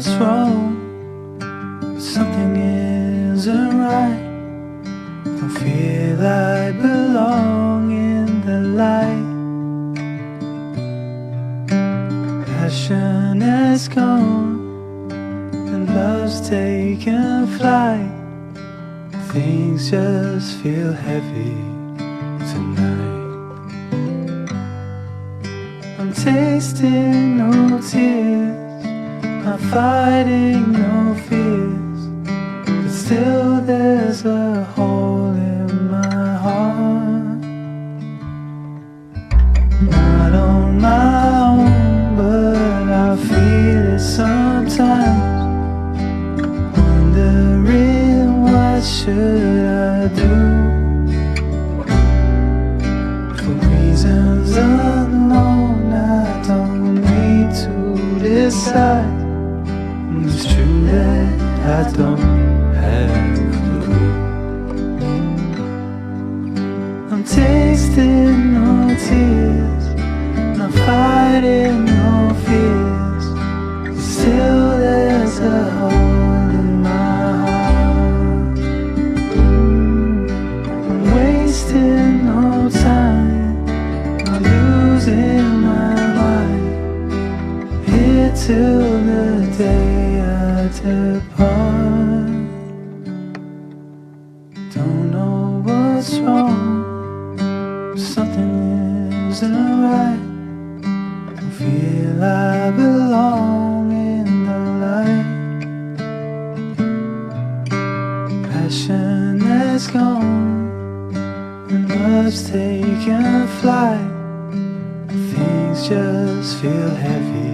what's wrong, but something isn't right. Don't feel I belong in the light. Passion has gone and love's taken flight. Things just feel heavy tonight. I'm tasting no tears, I'm fighting no fears, but still there's a hole in my heart. Not on my own, but I feel it sometimes. Wondering what should I do? For reasons unknown, I don't need to decide. It's true that I don't have a clue. I'm tasting no tears, not fighting no fears, but still there's a hole in my heart. I'm wasting no time, I'm losing my mind, here till the day I depart. Don't know what's wrong, something isn't right. Don't feel I belong in the light. Passion has gone and love's taken flight. Things just feel heavy